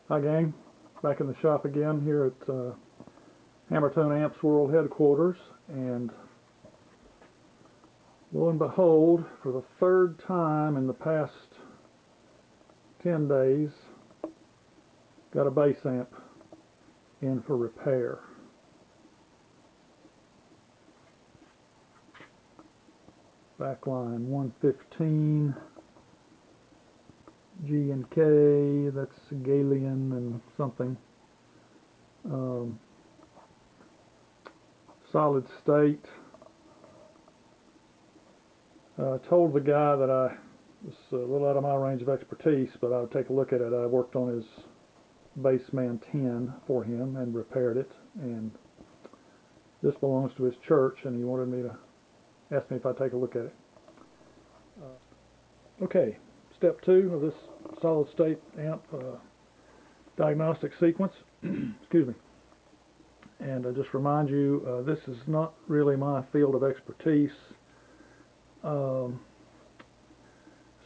Hi gang, back in the shop again here at Hammertone Amps World Headquarters, and lo and behold, for the third time in the past 10 days, got a bass amp in for repair. Backline 115, G and K, that's Galian and something. Solid state. I told the guy that this is a little out of my range of expertise, but I would take a look at it. I worked on his Bassman 10 for him and repaired it, and this belongs to his church, and he wanted me to ask me if I'd take a look at it. Okay, step 2 of this solid state amp diagnostic sequence. Excuse me. And I just remind you, this is not really my field of expertise.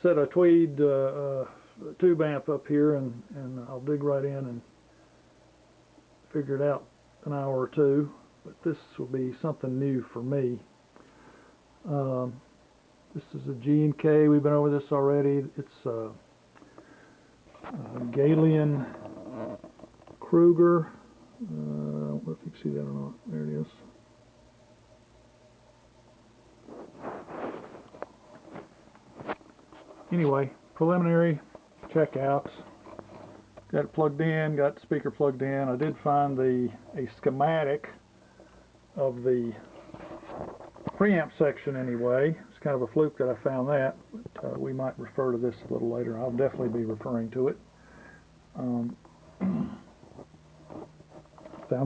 Set a tweed tube amp up here, and I'll dig right in and figure it out an hour or two, but this will be something new for me. This is a G and K. We've been over this already. It's a Galian Kruger. I don't know if you can see that or not. There it is. Anyway, preliminary checkouts. Got it plugged in, got the speaker plugged in. I did find a schematic of the preamp section anyway. It's kind of a fluke that I found that, but we might refer to this a little later. I'll definitely be referring to it. Found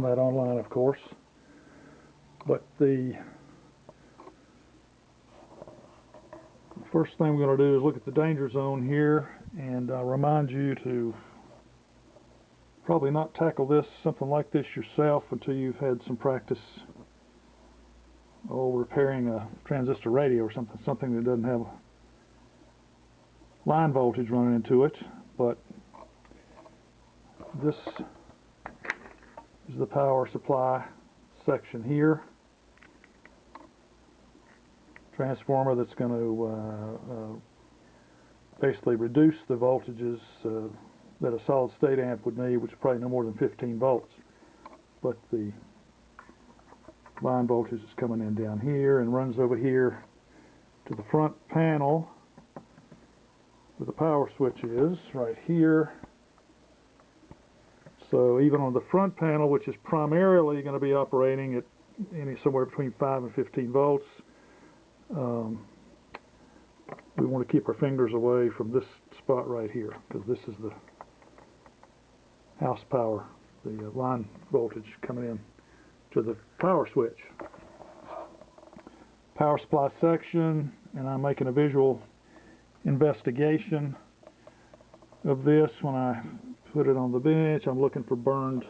that online, of course. But the first thing we're going to do is look at the danger zone here, and remind you to probably not tackle something like this yourself until you've had some practice repairing a transistor radio or something that doesn't have line voltage running into it. But this is the power supply section here. Transformer that's going to basically reduce the voltages that a solid state amp would need, which is probably no more than 15 volts. But the line voltage is coming in down here and runs over here to the front panel where the power switch is, right here. So even on the front panel, which is primarily going to be operating at somewhere between 5 and 15 volts, we want to keep our fingers away from this spot right here, because this is the house power, the line voltage coming in to the power switch. Power supply section, and I'm making a visual investigation of this. When I put it on the bench, I'm looking for burned,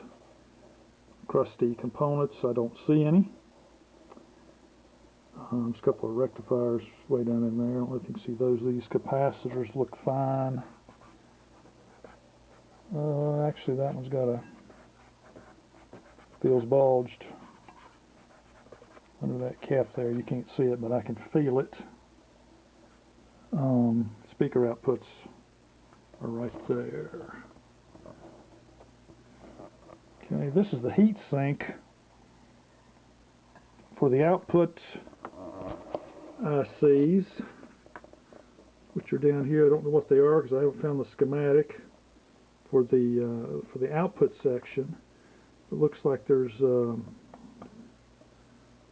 crusty components. I don't see any. There's a couple of rectifiers way down in there. I don't know if you can see those. These capacitors look fine. Actually, that one's got feels bulged under that cap there. You can't see it, but I can feel it. Speaker outputs are right there. Okay, this is the heat sink for the output ICs, which are down here. I don't know what they are because I haven't found the schematic for the output section. It looks like there's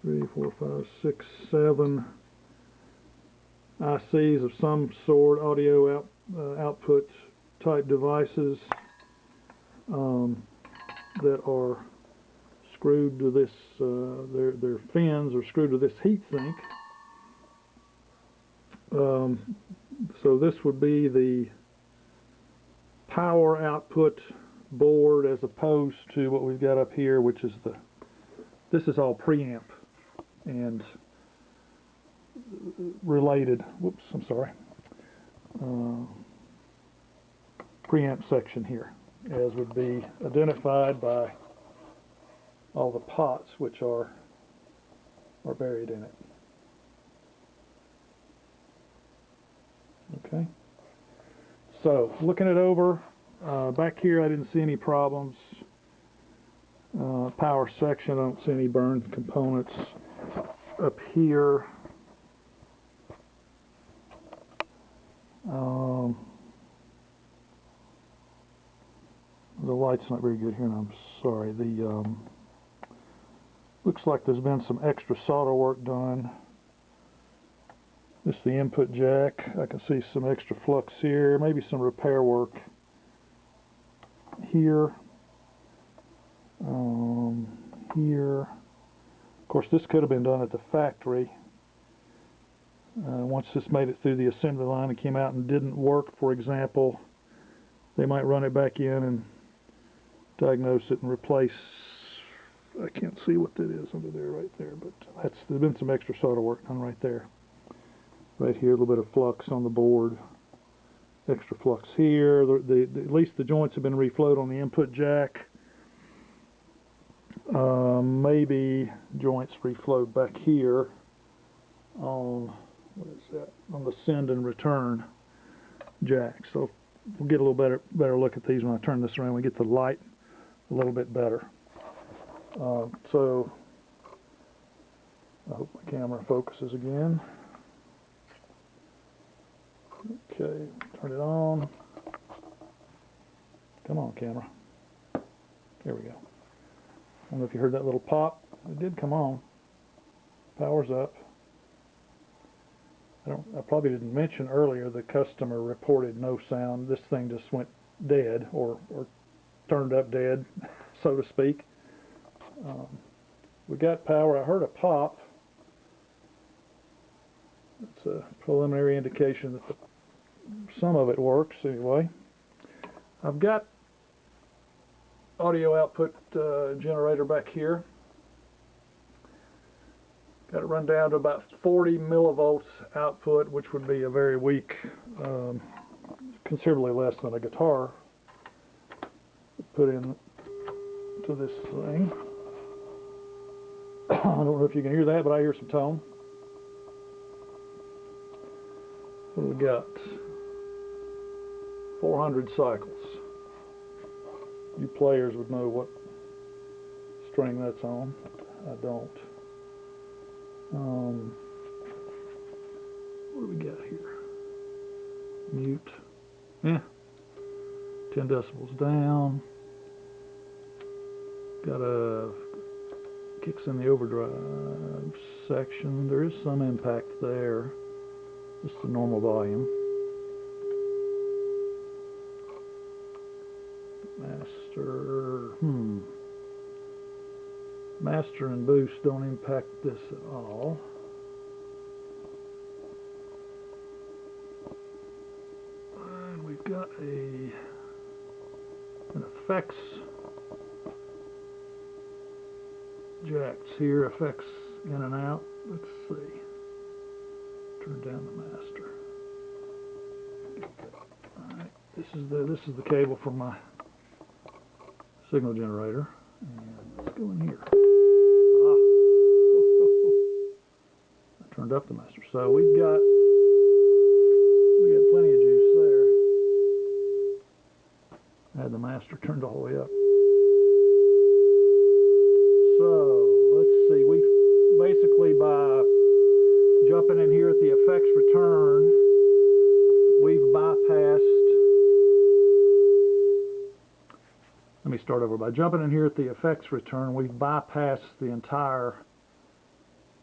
3, 4, 5, 6, 7 ICs of some sort, audio output type devices that are screwed to this. Their fins are screwed to this heat sink. So this would be the power output board, as opposed to what we've got up here, which is this is all preamp and related. Whoops, I'm sorry. Preamp section here. as would be identified by all the pots which are buried in it. Okay, so looking it over, back here I didn't see any problems. Power section, I don't see any burned components. Up here, the light's not very good here, and I'm sorry. The looks like there's been some extra solder work done. This is the input jack. I can see some extra flux here, maybe some repair work here. Here. Of course, this could have been done at the factory. Once this made it through the assembly line and came out and didn't work, for example, they might run it back in and diagnose it and replace. I can't see what that is under there, right there, but there's been some extra solder work done right there. Right here, a little bit of flux on the board. Extra flux here. At least the joints have been reflowed on the input jack. Maybe joints reflowed back here on, what is that? On the send and return jack. So we'll get a little better look at these when I turn this around. We get the light a little bit better. So I hope my camera focuses again. Okay, turn it on. Come on, camera. There we go. I don't know if you heard that little pop. It did come on. Power's up. I probably didn't mention earlier the customer reported no sound. This thing just went dead, or turned up dead, so to speak. We got power. I heard a pop. It's a preliminary indication that some of it works anyway. I've got audio output generator back here. Got it run down to about 40 millivolts output, which would be a very weak, considerably less than a guitar. Put in to this thing. I don't know if you can hear that, but I hear some tone. What do we got? 400 cycles. You players would know what string that's on. I don't. What do we got here? Mute. 10 decibels down. Got a kicks in the overdrive section. There is some impact there. Just the normal volume. Master and boost don't impact this at all. And we've got an effects jacks here, effects in and out. Let's see. Turn down the master. Alright, this is the cable from my signal generator. And let's go in here. I turned up the master. So we got plenty of juice there. I had the master turned all the way up. So let's see. We basically, by jumping in here at the effects return, we've bypassed. Let me start over. By jumping in here at the effects return, we've bypassed the entire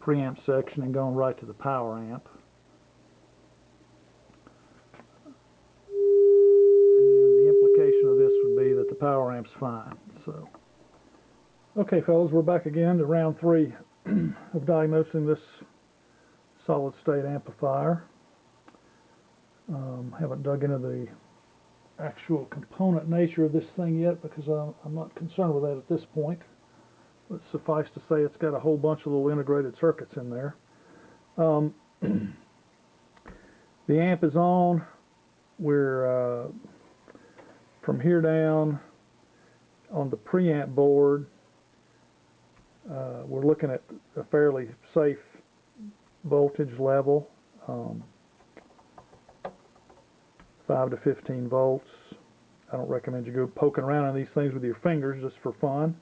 preamp section and gone right to the power amp. And the implication of this would be that the power amp's fine. So, okay, fellas, we're back again to round 3 of diagnosing this solid-state amplifier. Haven't dug into the actual component nature of this thing yet because I'm not concerned with that at this point. But suffice to say, it's got a whole bunch of little integrated circuits in there. The amp is on. We're from here down, on the preamp board, we're looking at a fairly safe voltage level, 5 to 15 volts. I don't recommend you go poking around on these things with your fingers just for fun,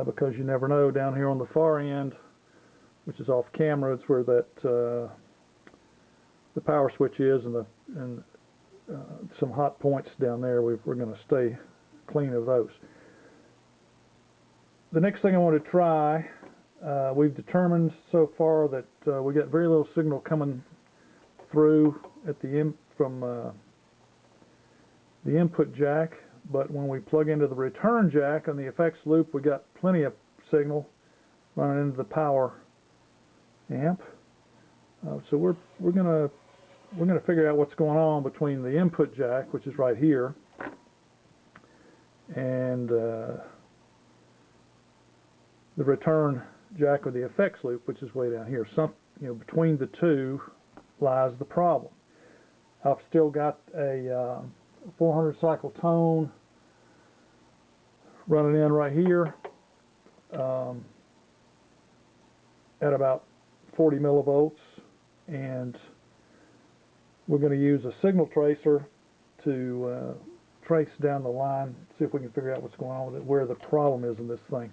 because you never know. Down here on the far end, which is off camera, it's where that the power switch is, and some hot points down there. We're going to stay clean of those. The next thing I want to try, we've determined so far that we got very little signal coming through at from the input jack, but when we plug into the return jack on the effects loop, we got plenty of signal running into the power amp. So we're gonna figure out what's going on between the input jack, which is right here, and the return jack with the effects loop, which is way down here. Between the two lies the problem. I've still got a 400 cycle tone running in right here at about 40 millivolts, and we're going to use a signal tracer to trace down the line, see if we can figure out what's going on with it, where the problem is in this thing.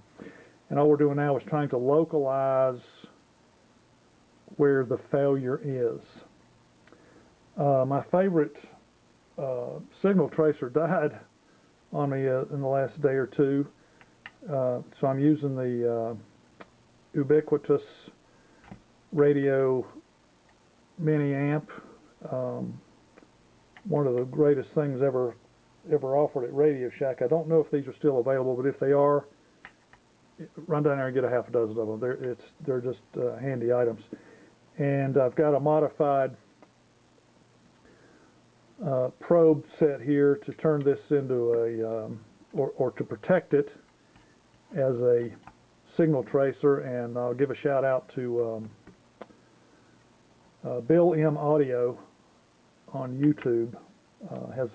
And all we're doing now is trying to localize where the failure is. My favorite signal tracer died on me in the last day or two, so I'm using the ubiquitous radio mini amp, one of the greatest things ever offered at Radio Shack. I don't know if these are still available, but if they are, run down there and get a half a dozen of them. They're just handy items. And I've got a modified probe set here to turn this into a or to protect it as a signal tracer. And I'll give a shout out to Bill M Audio on YouTube. Has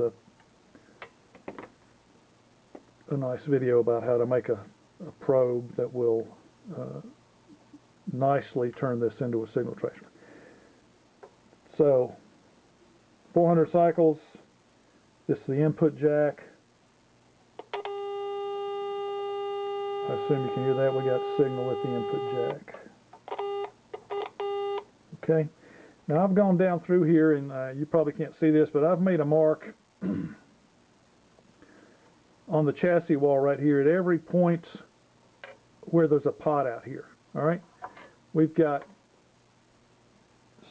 a nice video about how to make a probe that will nicely turn this into a signal tracer. So 400 cycles, this is the input jack. I assume you can hear that. We got signal at the input jack. Okay, now I've gone down through here, and you probably can't see this, but I've made a mark on the chassis wall right here at every point where there's a pot out here. All right, we've got,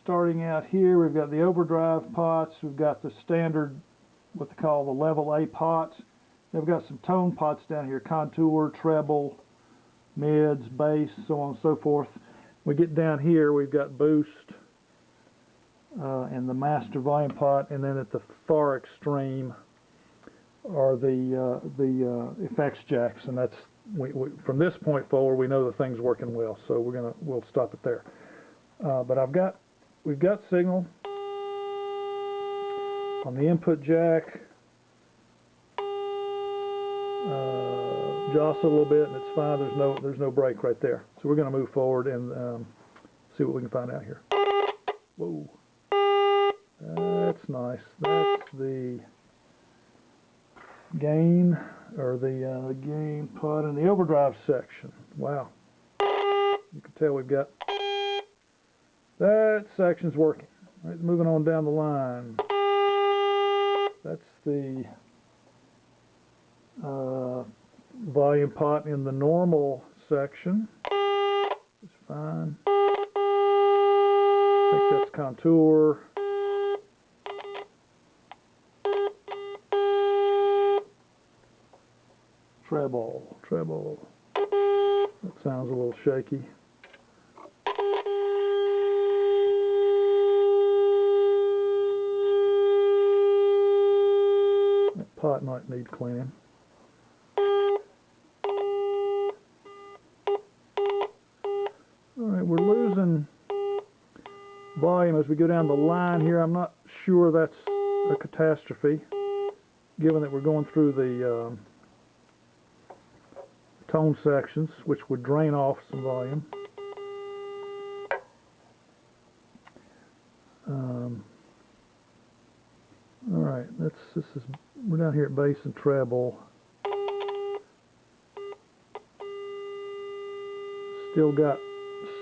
starting out here, we've got the overdrive pots, we've got the standard, what they call the level A pots. They've got some tone pots down here, contour, treble, mids, bass, so on and so forth. We get down here, we've got boost and the master volume pot, and then at the far extreme are the effects jacks, and that's from this point forward we know the thing's working well, so we'll stop it there. But we've got signal on the input jack. Jostle a little bit and it's fine. There's no break right there. So we're going to move forward and see what we can find out here. Whoa, that's nice. That's the gain, or the gain pot in the overdrive section. Wow, you can tell we've got that section's working. All right, moving on down the line. That's the volume pot in the normal section. It's fine. I think that's contour. Treble. That sounds a little shaky. That pot might need cleaning. Alright, we're losing volume as we go down the line here. I'm not sure that's a catastrophe, given that we're going through the tone sections, which would drain off some volume. All right, we're down here at bass and treble. Still got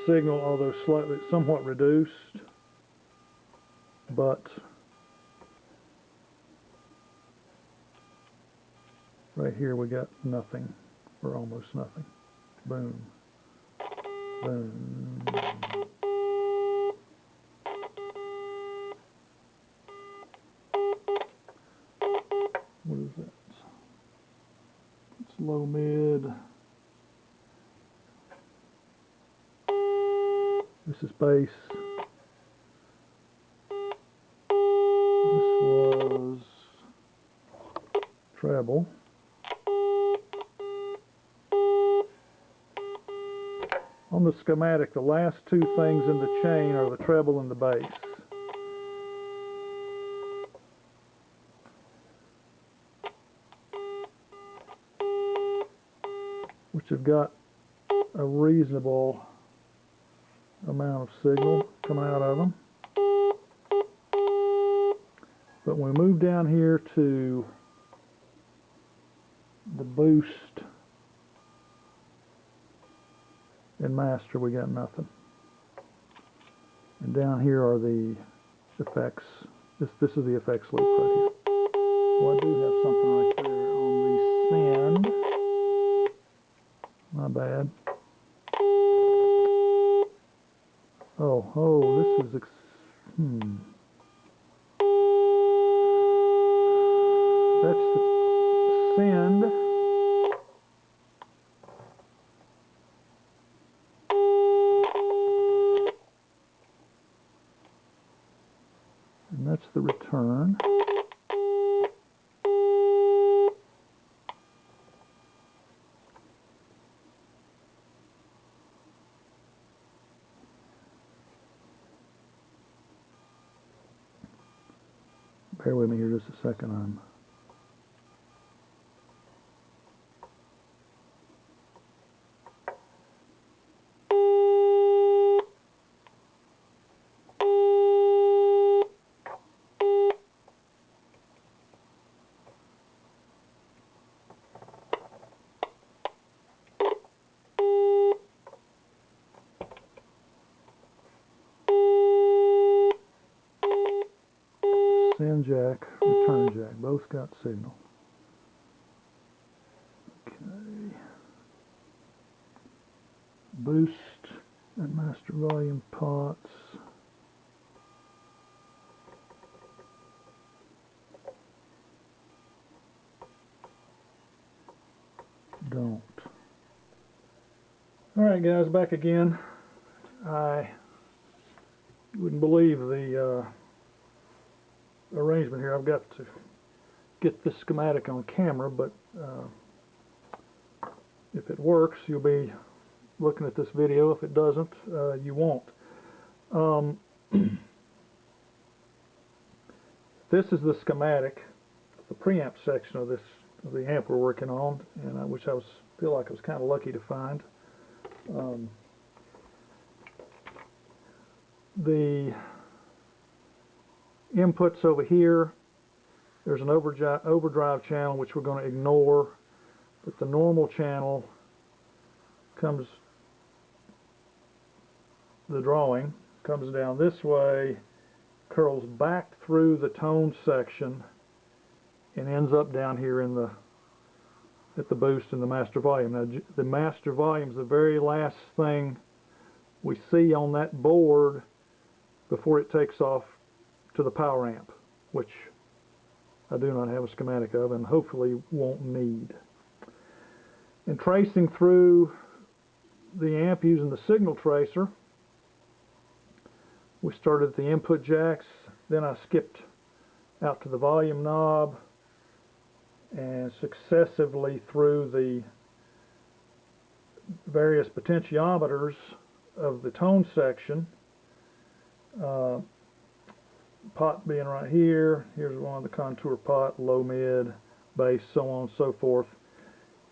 signal, although somewhat reduced, but right here we got nothing, or almost nothing. Boom, boom. What is that? It's low mid. This is bass. This was treble. On the schematic, the last two things in the chain are the treble and the bass. Which have got a reasonable amount of signal coming out of them. But when we move down here to the boost and master, we got nothing. And down here are the effects. This is the effects loop right here. Well, I do have something right there on the send. My bad. Oh, this is that's the send. And that's the return. Bear with me here just a second. Send jack, return jack, both got signal. Okay. Boost and master volume pots. Don't. Alright guys, back again. I wouldn't believe the arrangement here. I've got to get this schematic on camera, but if it works, you'll be looking at this video. If it doesn't, you won't. This is the schematic, the preamp section of the amp we're working on, and which I feel like I was kind of lucky to find. The inputs over here, there's an overdrive channel which we're going to ignore, but the normal channel comes, the drawing comes down this way, curls back through the tone section, and ends up down here in at the boost and the master volume. Now the master volume is the very last thing we see on that board before it takes off to the power amp, which I do not have a schematic of and hopefully won't need. And tracing through the amp using the signal tracer, we started at the input jacks, then I skipped out to the volume knob and successively through the various potentiometers of the tone section, pot being right here. Here's one of the contour pot, low, mid, bass, so on and so forth.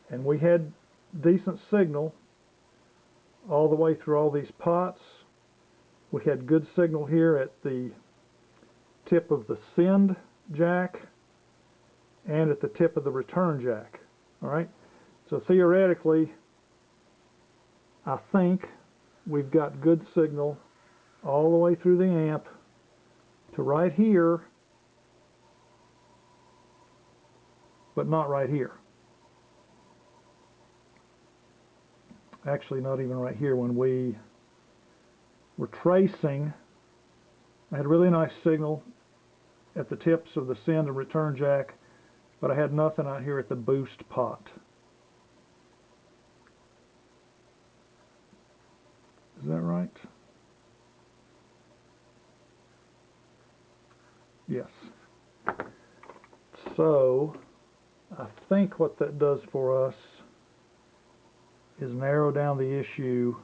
And we had decent signal all the way through all these pots. We had good signal here at the tip of the send jack and at the tip of the return jack. Alright, so theoretically I think we've got good signal all the way through the amp to right here, but not right here. Actually, not even right here. When we were tracing, I had a really nice signal at the tips of the send and return jack, but I had nothing out here at the boost pot. Is that right? Yes. So I think what that does for us is narrow down the issue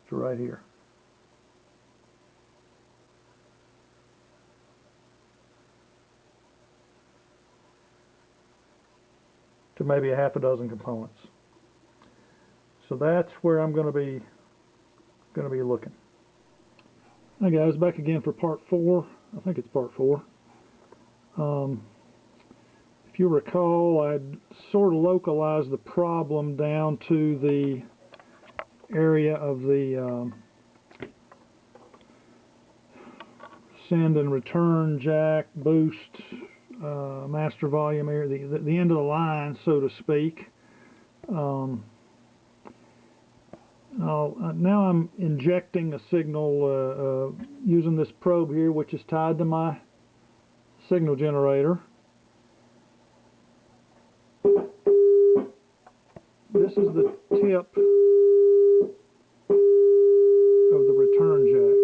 to right here. To maybe a half a dozen components. So that's where I'm going to be looking. Hi guys, back again for part 4. I think it's part 4. If you recall, I'd sort of localized the problem down to the area of the send and return jack, boost, master volume area, the end of the line, so to speak. Now I'm injecting a signal using this probe here, which is tied to my signal generator. This is the tip of the return jack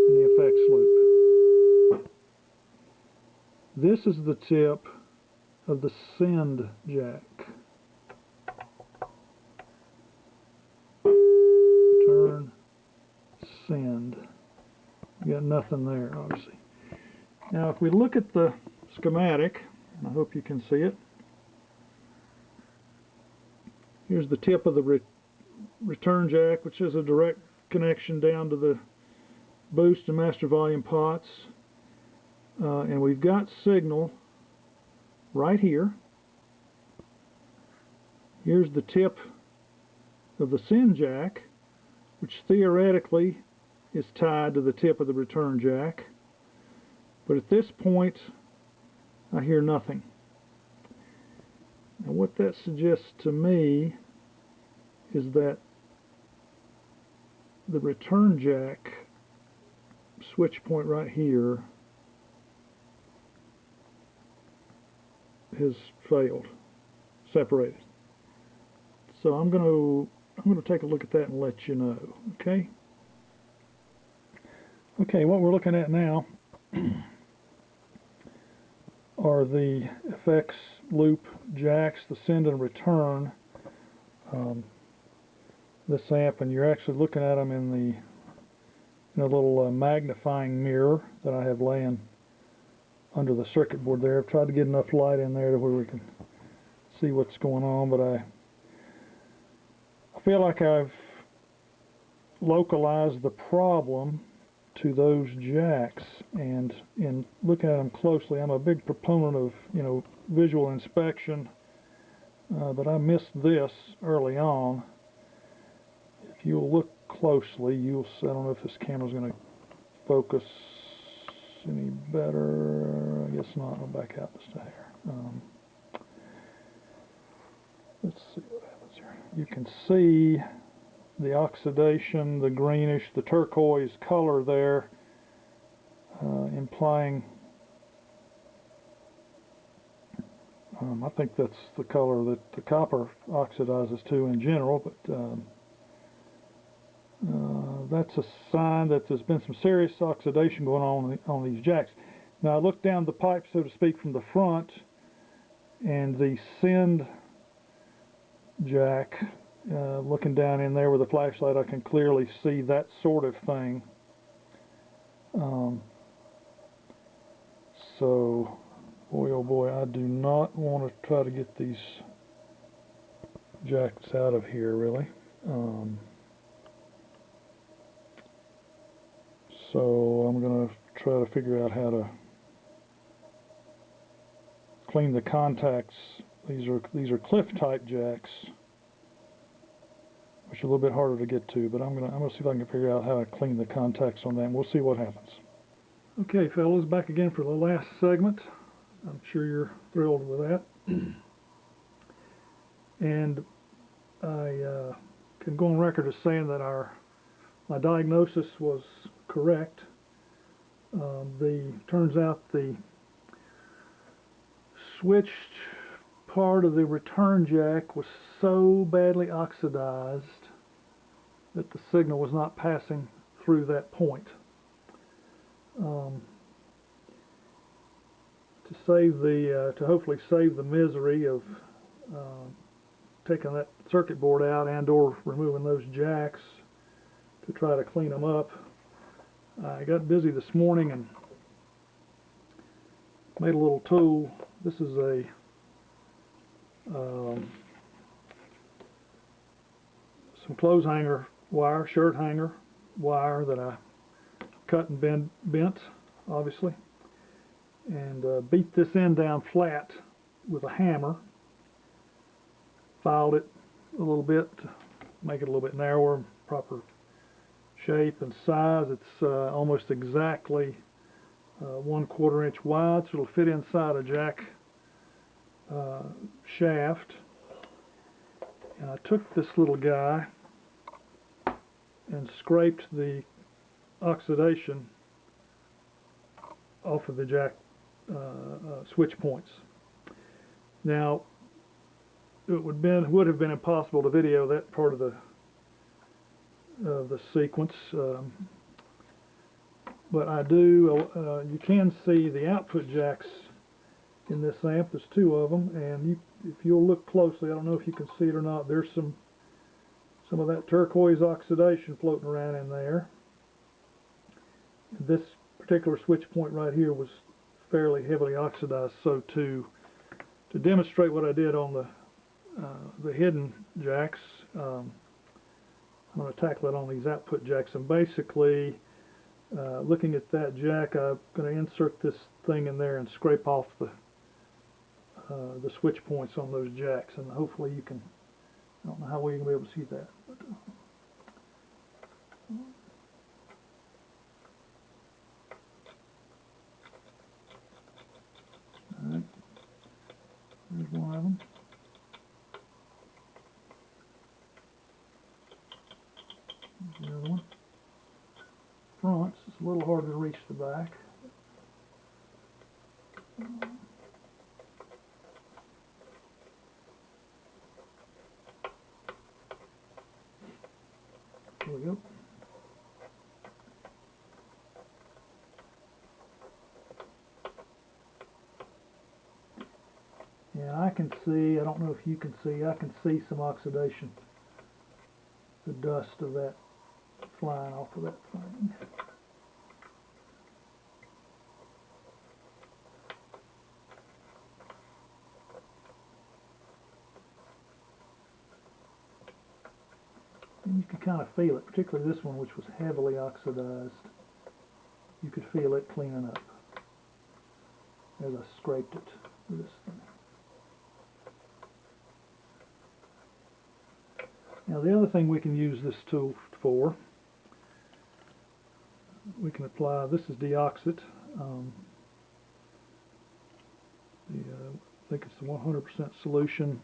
in the effects loop. This is the tip of the send jack. Return, send. We got nothing there, obviously. Now, if we look at the schematic, and I hope you can see it, here's the tip of the return jack, which is a direct connection down to the boost and master volume pots. And we've got signal right here. Here's the tip of the send jack, which theoretically is tied to the tip of the return jack. But at this point, I hear nothing. Now what that suggests to me is that the return jack switch point right here has failed, separated. So I'm going to take a look at that and let you know. Okay. Okay, what we're looking at now are the effects loop jacks, the send and return. This amp, and you're actually looking at them in a little magnifying mirror that I have laying under the circuit board there. I've tried to get enough light in there to where we can see what's going on, but I feel like I've localized the problem to those jacks, and in looking at them closely, I'm a big proponent of visual inspection, but I missed this early on. If you'll look closely, you'll see, I don't know if this camera's going to focus any better. I guess not. I'll back out just a hair. Let's see what happens here. You can see the oxidation, the greenish, the turquoise color there, implying, I think that's the color that the copper oxidizes to in general, but that's a sign that there's been some serious oxidation going on these jacks. Now I look down the pipe, so to speak, from the front, and the send jack, looking down in there with a flashlight, I can clearly see that sort of thing. So, boy oh boy, I do not want to try to get these jacks out of here really. So I'm going to try to figure out how to clean the contacts. These are cliff type jacks, which are a little bit harder to get to, but I'm gonna see if I can figure out how to clean the contacts on them. We'll see what happens. Okay, fellas, back again for the last segment. I'm sure you're thrilled with that. And I can go on record as saying that my diagnosis was correct. Turns out the switched part of the return jack was so badly oxidized that the signal was not passing through that point. To hopefully save the misery of taking that circuit board out and/or removing those jacks to try to clean them up, I got busy this morning and made a little tool. This is a some clothes hanger wire, shirt hanger wire that I cut and bent, obviously, and beat this end down flat with a hammer. Filed it a little bit to make it a little bit narrower, proper shape and size. It's almost exactly 1/4 inch wide, so it'll fit inside a jack shaft. And I took this little guy and scraped the oxidation off of the jack switch points. Now, it would have been impossible to video that part of the sequence, but I do. You can see the output jacks in this amp. There's 2 of them, and if you'll look closely, I don't know if you can see it or not, there's some of that turquoise oxidation floating around in there. This particular switch point right here was fairly heavily oxidized, so to demonstrate what I did on the hidden jacks, I'm going to tackle it on these output jacks. And basically, looking at that jack, I'm going to insert this thing in there and scrape off the switch points on those jacks, and hopefully you can. I don't know how well you can be able to see that. But, all right, there's one of them. There's the other one. Fronts, it's a little harder to reach the back. There we go. Yeah, I can see, I don't know if you can see, I can see some oxidation. The dust of that flying off of that thing. And you can kind of feel it, particularly this one, which was heavily oxidized. You could feel it cleaning up as I scraped it with this thing. Now the other thing we can use this tool for, we can apply, this is diauxit. I think it's the 100% solution,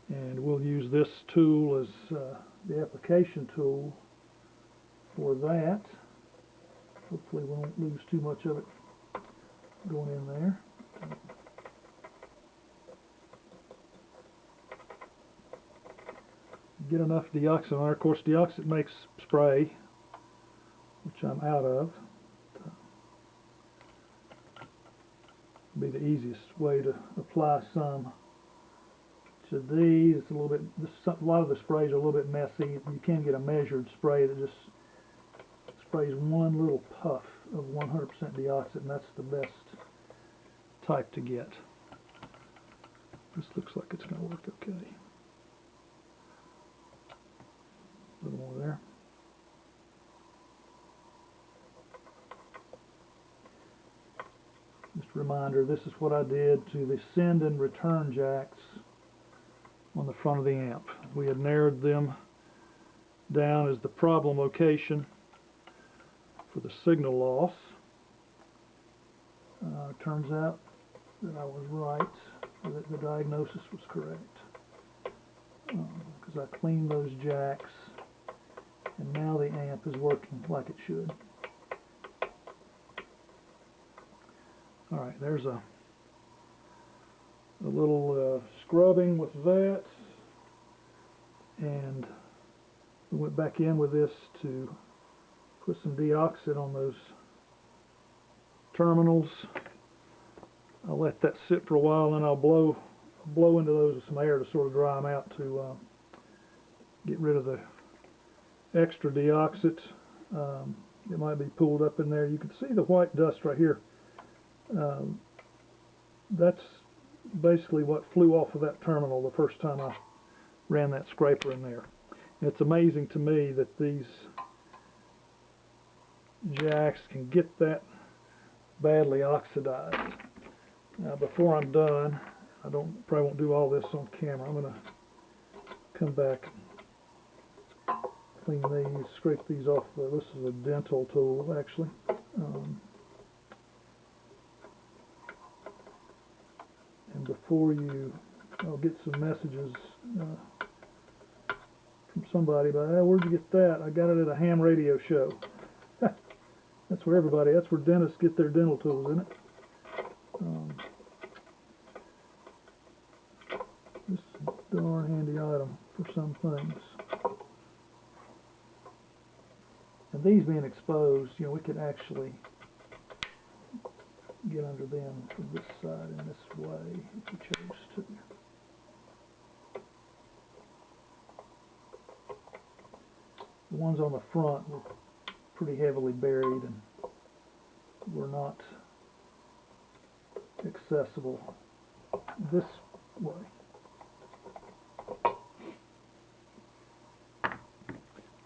and we'll use this tool as the application tool for that. Hopefully we won't lose too much of it going in there. Get enough diauxit on there. Of course, diauxit makes spray, which I'm out of. Be the easiest way to apply some to these. It's a little bit. A lot of the sprays are a little bit messy. You can get a measured spray that just sprays one little puff of 100% deoxit, and that's the best type to get. This looks like it's going to work okay. A little more there. Just a reminder, this is what I did to the send and return jacks on the front of the amp. We had narrowed them down as the problem location for the signal loss. Turns out that I was right, that the diagnosis was correct, because I cleaned those jacks and now the amp is working like it should. Alright, there's a little scrubbing with that, and we went back in with this to put some deoxit on those terminals. I'll let that sit for a while, and I'll blow into those with some air to sort of dry them out, to get rid of the extra deoxit that might be pulled up in there. You can see the white dust right here. That's basically what flew off of that terminal the first time I ran that scraper in there. And it's amazing to me that these jacks can get that badly oxidized. Now, before I'm done, I probably won't do all this on camera. I'm going to come back, clean these, scrape these off. This is a dental tool, actually. And before I'll get some messages from somebody about, hey, where'd you get that? I got it at a ham radio show. That's where dentists get their dental tools, isn't it? This is a darn handy item for some things. And these being exposed, we could actually get under them from this side in this way if we chose to. The ones on the front were pretty heavily buried and were not accessible this way.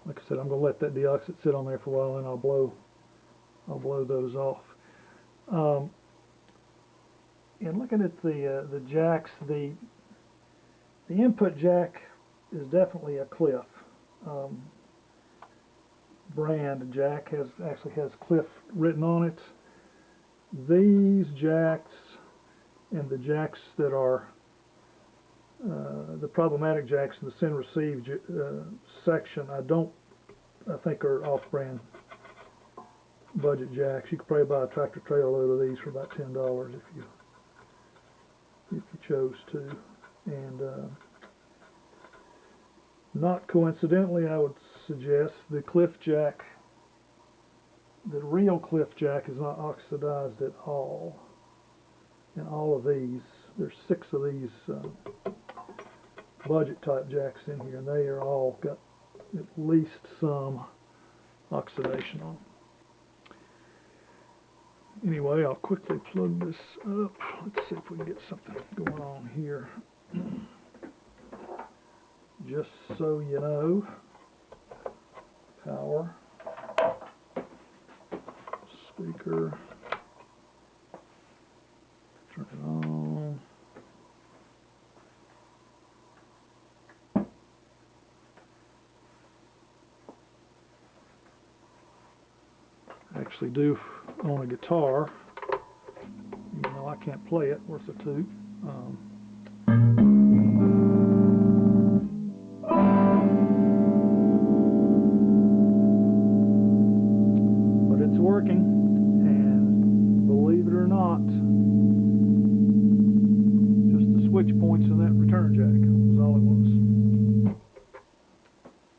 Like I said, I'm going to let that deoxit sit on there for a while, and I'll blow those off. And looking at the jacks, the input jack is definitely a Cliff brand jack. Actually has Cliff written on it. These jacks and the jacks that are the problematic jacks in the send receive section, I think are off-brand budget jacks. You could probably buy a tractor trailer load of these for about $10 if you chose to. And not coincidentally, I would suggest the Cliff jack, the real Cliff jack, is not oxidized at all. And all of these, there's 6 of these budget type jacks in here, and they are all got at least some oxidation on them. Anyway, I'll quickly plug this up. Let's see if we can get something going on here. Just so you know, power, speaker, turn it on. I actually do on a guitar, even though I can't play it worth a toot.